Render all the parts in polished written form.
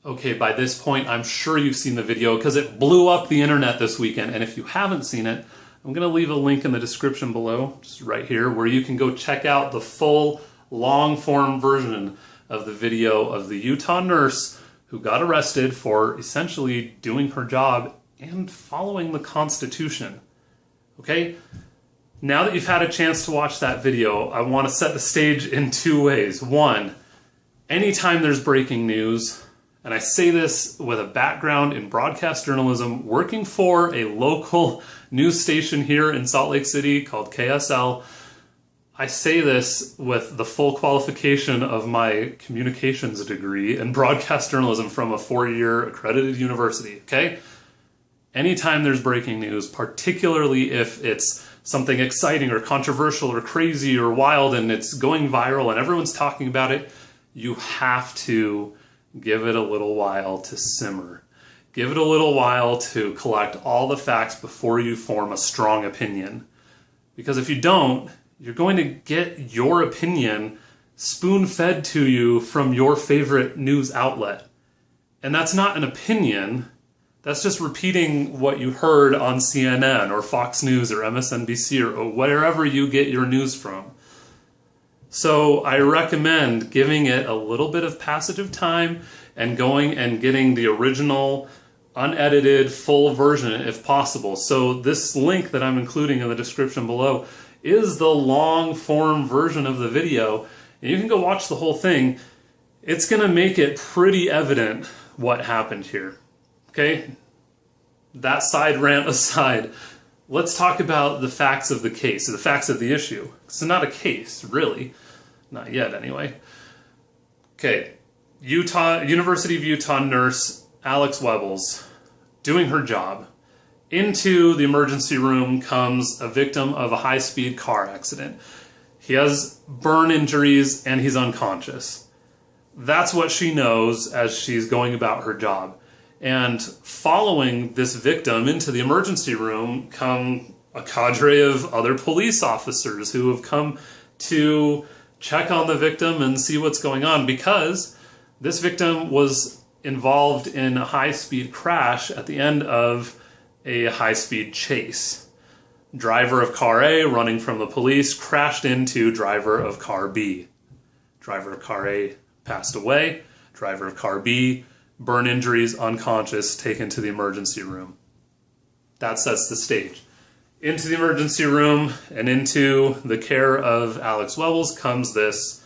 Okay, by this point, I'm sure you've seen the video because it blew up the internet this weekend. And if you haven't seen it, I'm going to leave a link in the description below, just right here, where you can go check out the full long-form version of the video of the Utah nurse who got arrested for essentially doing her job and following the Constitution. Okay? Now that you've had a chance to watch that video, I want to set the stage in two ways. One, anytime there's breaking news, and I say this with a background in broadcast journalism, working for a local news station here in Salt Lake City called KSL. I say this with the full qualification of my communications degree in broadcast journalism from a 4-year accredited university, okay? Anytime there's breaking news, particularly if it's something exciting or controversial or crazy or wild and it's going viral and everyone's talking about it, you have to give it a little while to simmer. Give it a little while to collect all the facts before you form a strong opinion. Because if you don't, you're going to get your opinion spoon-fed to you from your favorite news outlet. And that's not an opinion. That's just repeating what you heard on CNN or Fox News or MSNBC or wherever you get your news from. So I recommend giving it a little bit of passage of time and going and getting the original, unedited, full version if possible. So this link that I'm including in the description below is the long form version of the video. And you can go watch the whole thing. It's going to make it pretty evident what happened here. Okay? That side rant aside, let's talk about the facts of the case, the facts of the issue. It's not a case, really. Not yet, anyway. Okay, University of Utah nurse Alex Wubbels doing her job. Into the emergency room comes a victim of a high-speed car accident. He has burn injuries and he's unconscious. That's what she knows as she's going about her job. And following this victim into the emergency room come a cadre of other police officers who have come to check on the victim and see what's going on, because this victim was involved in a high-speed crash at the end of a high-speed chase. Driver of car A, running from the police, crashed into driver of car B. Driver of car A passed away. Driver of car B, burn injuries, unconscious, taken to the emergency room. That sets the stage. Into the emergency room and into the care of Alex Wubbels comes this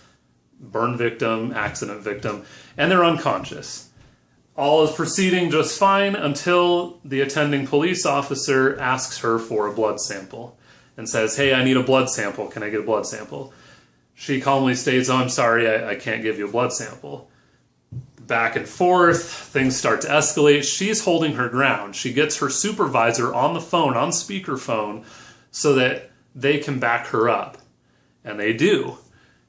burn victim, accident victim, and they're unconscious. All is proceeding just fine until the attending police officer asks her for a blood sample and says, "Hey, I need a blood sample. Can I get a blood sample?" She calmly states, "Oh, I'm sorry, I can't give you a blood sample." Back and forth, things start to escalate. She's holding her ground. She gets her supervisor on the phone, on speakerphone, so that they can back her up. And they do.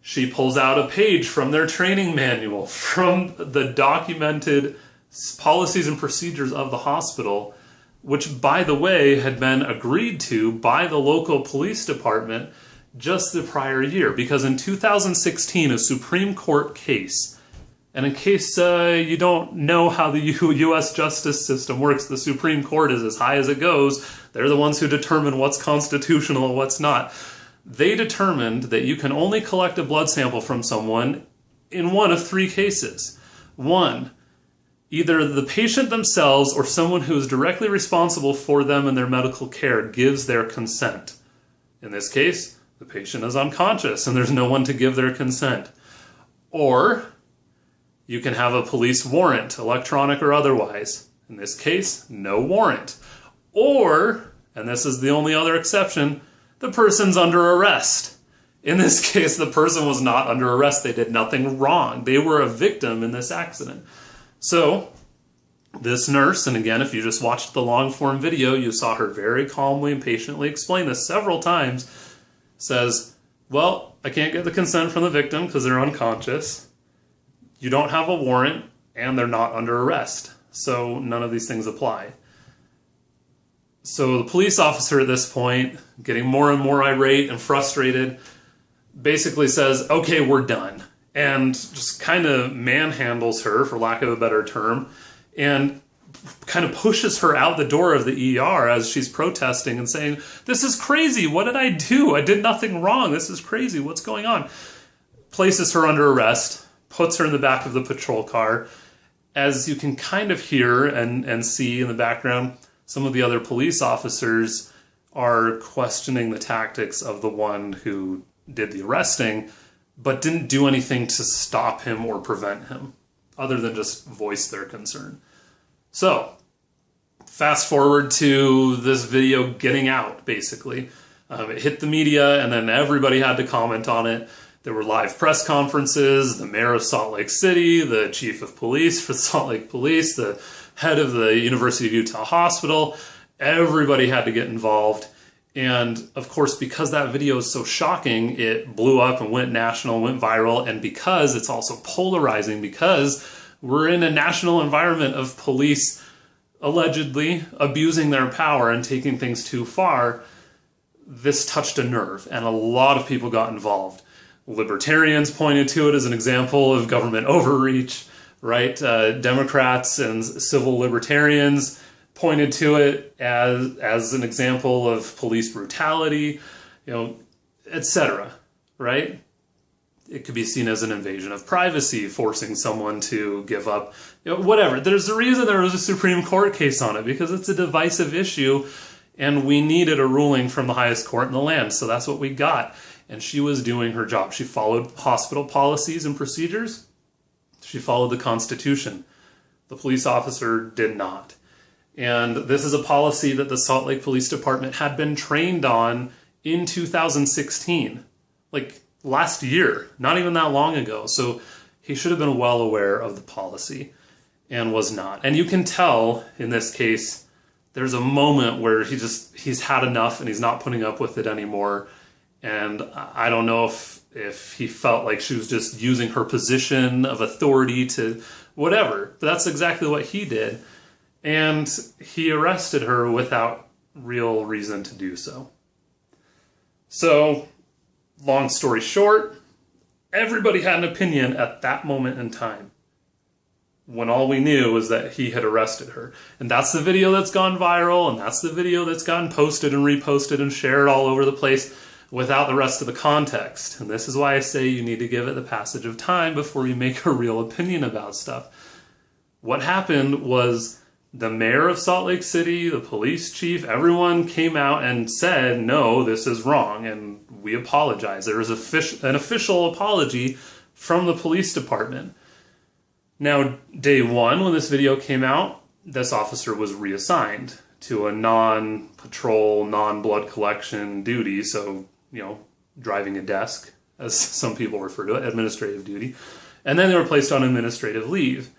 She pulls out a page from their training manual, from the documented policies and procedures of the hospital, which, by the way, had been agreed to by the local police department just the prior year. Because in 2016, a Supreme Court case, and in case you don't know how the U.S. justice system works, the Supreme Court is as high as it goes. They're the ones who determine what's constitutional and what's not. They determined that you can only collect a blood sample from someone in one of three cases. One, either the patient themselves or someone who is directly responsible for them and their medical care gives their consent. In this case, the patient is unconscious and there's no one to give their consent. Or you can have a police warrant, electronic or otherwise. In this case, no warrant. Or, and this is the only other exception, the person's under arrest. In this case, the person was not under arrest. They did nothing wrong. They were a victim in this accident. So, this nurse, and again, if you just watched the long-form video, you saw her very calmly and patiently explain this several times, says, "Well, I can't get the consent from the victim because they're unconscious. You don't have a warrant, and they're not under arrest. So none of these things apply." So the police officer at this point, getting more and more irate and frustrated, basically says, "Okay, we're done." and just kind of manhandles her, for lack of a better term, and kind of pushes her out the door of the ER as she's protesting and saying, "This is crazy. What did I do? I did nothing wrong. This is crazy. What's going on?" Places her under arrest, puts her in the back of the patrol car. As you can kind of hear and see in the background, some of the other police officers are questioning the tactics of the one who did the arresting, but didn't do anything to stop him or prevent him, other than just voice their concern. So, fast forward to this video getting out, basically. It hit the media, and then everybody had to comment on it. There were live press conferences, the mayor of Salt Lake City, the chief of police for Salt Lake Police, the head of the University of Utah Hospital. Everybody had to get involved. And of course, because that video is so shocking, it blew up and went national, went viral. And because it's also polarizing, because we're in a national environment of police allegedly abusing their power and taking things too far, this touched a nerve, and a lot of people got involved. Libertarians pointed to it as an example of government overreach, right? Democrats and civil libertarians pointed to it as an example of police brutality, etc., right? It could be seen as an invasion of privacy, forcing someone to give up, whatever. There's a reason there was a Supreme Court case on it, because it's a divisive issue, and we needed a ruling from the highest court in the land, so that's what we got. And she was doing her job. She followed hospital policies and procedures. She followed the Constitution. The police officer did not. And this is a policy that the Salt Lake Police Department had been trained on in 2016. Like last year, not even that long ago. So he should have been well aware of the policy and was not. And you can tell in this case, there's a moment where he's had enough and he's not putting up with it anymore. And I don't know if he felt like she was just using her position of authority to whatever. But that's exactly what he did. And he arrested her without real reason to do so. So, long story short, everybody had an opinion at that moment in time, when all we knew was that he had arrested her. And that's the video that's gone viral, and that's the video that's gotten posted and reposted and shared all over the place, without the rest of the context. And this is why I say you need to give it the passage of time before you make a real opinion about stuff. What happened was the mayor of Salt Lake City, the police chief, everyone came out and said, no, this is wrong, and we apologize. There was an official apology from the police department. Now, day one, when this video came out, this officer was reassigned to a non-patrol, non-blood collection duty, so, driving a desk, as some people refer to it, administrative duty. And then they were placed on administrative leave.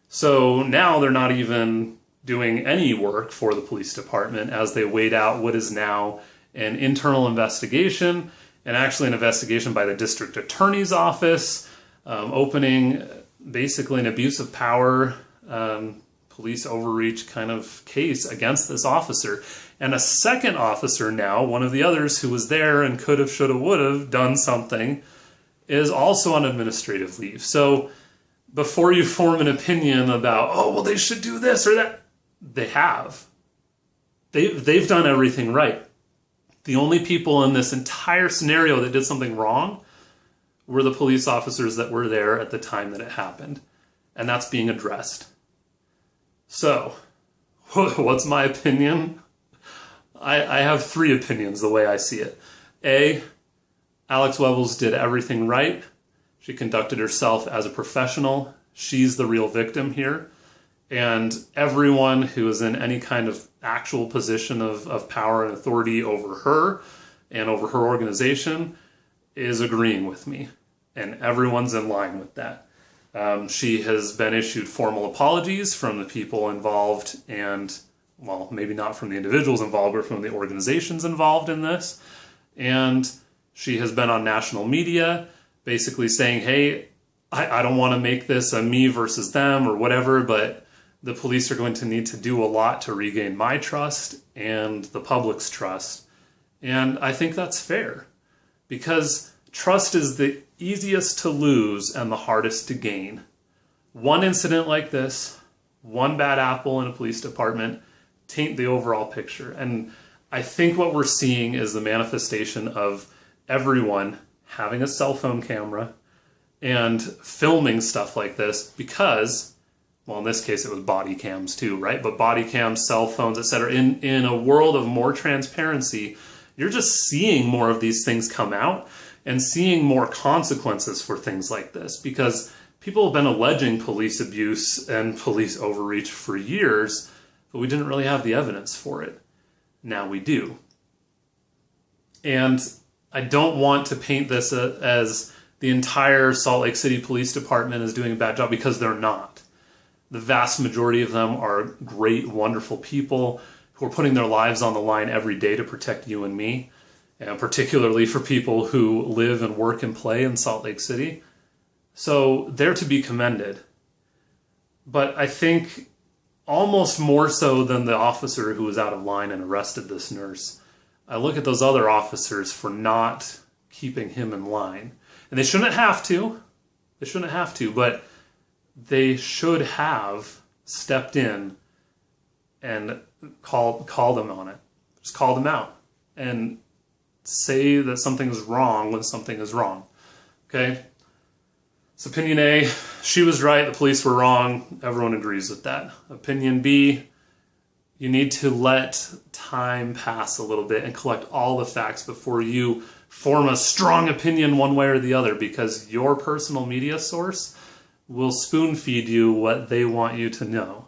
So now they're not even doing any work for the police department as they wait out what is now an internal investigation, and actually an investigation by the district attorney's office, opening basically an abuse of power, police overreach kind of case against this officer. And a second officer now, one of the others who was there and could have, should have, would have done something, is also on administrative leave. So before you form an opinion about, oh, well, they should do this or that, they have. They've done everything right. The only people in this entire scenario that did something wrong were the police officers that were there at the time that it happened. And that's being addressed. So, what's my opinion? I have three opinions the way I see it. A, Alex Wubbels did everything right. She conducted herself as a professional. She's the real victim here. And everyone who is in any kind of actual position of power and authority over her and over her organization is agreeing with me. And everyone's in line with that. She has been issued formal apologies from the people involved and, well, maybe not from the individuals involved, but from the organizations involved in this. And she has been on national media basically saying, hey, I don't want to make this a me versus them or whatever, but the police are going to need to do a lot to regain my trust and the public's trust. And I think that's fair, because trust is the easiest to lose and the hardest to gain. One incident like this, one bad apple in a police department, taint the overall picture. And I think what we're seeing is the manifestation of everyone having a cell phone camera and filming stuff like this because, well, in this case it was body cams too, right? But body cams, cell phones, etc. In a world of more transparency, you're just seeing more of these things come out and seeing more consequences for things like this because people have been alleging police abuse and police overreach for years, but we didn't really have the evidence for it. Now we do. And I don't want to paint this as the entire Salt Lake City Police Department is doing a bad job, because they're not. The vast majority of them are great, wonderful people who are putting their lives on the line every day to protect you and me, and particularly for people who live and work and play in Salt Lake City. So they're to be commended. But I think almost more so than the officer who was out of line and arrested this nurse, I look at those other officers for not keeping him in line. And they shouldn't have to. They shouldn't have to, but they should have stepped in and called them on it. Just call them out and say that something is wrong when something is wrong. Okay? So opinion A, she was right, the police were wrong. Everyone agrees with that. Opinion B, you need to let time pass a little bit and collect all the facts before you form a strong opinion one way or the other, because your personal media source will spoon feed you what they want you to know.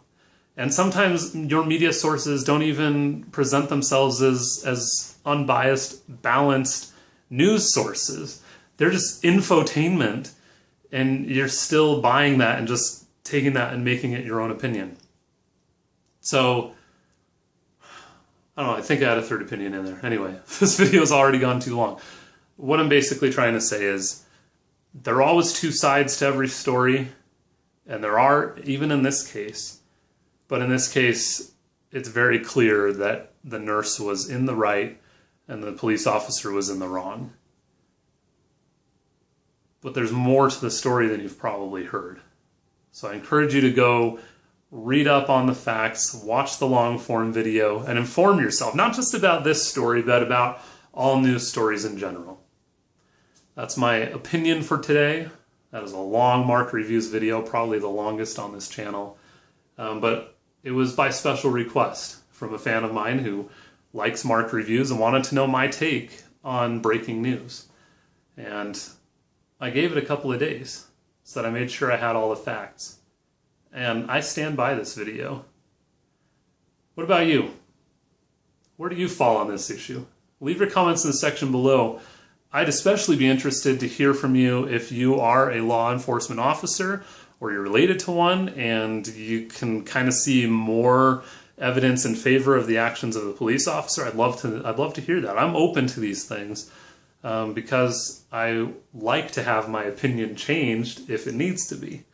And sometimes your media sources don't even present themselves as unbiased, balanced news sources. They're just infotainment, and you're still buying that and just taking that and making it your own opinion. So, I don't know, I think I had a third opinion in there. Anyway, this video has already gone too long. What I'm basically trying to say is there are always two sides to every story, and there are even in this case. But in this case, it's very clear that the nurse was in the right and the police officer was in the wrong. But there's more to the story than you've probably heard. So I encourage you to go read up on the facts, watch the long form video, and inform yourself, not just about this story, but about all news stories in general. That's my opinion for today. That is a long Mark Reviews video, probably the longest on this channel. But it was by special request from a fan of mine who likes Mark Reviews and wanted to know my take on breaking news. And I gave it a couple of days so that I made sure I had all the facts. And I stand by this video. What about you? Where do you fall on this issue? Leave your comments in the section below. I'd especially be interested to hear from you if you are a law enforcement officer or you're related to one and you can kind of see more evidence in favor of the actions of the police officer. I'd love to hear that. I'm open to these things because I like to have my opinion changed if it needs to be.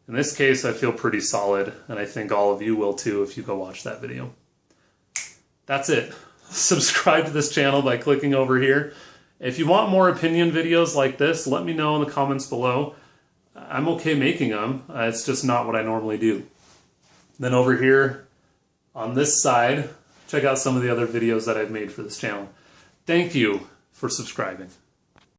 In this case, I feel pretty solid, and I think all of you will too if you go watch that video. That's it. Subscribe to this channel by clicking over here. If you want more opinion videos like this, let me know in the comments below. I'm okay making them. It's just not what I normally do. Then over here on this side, check out some of the other videos that I've made for this channel. Thank you for subscribing.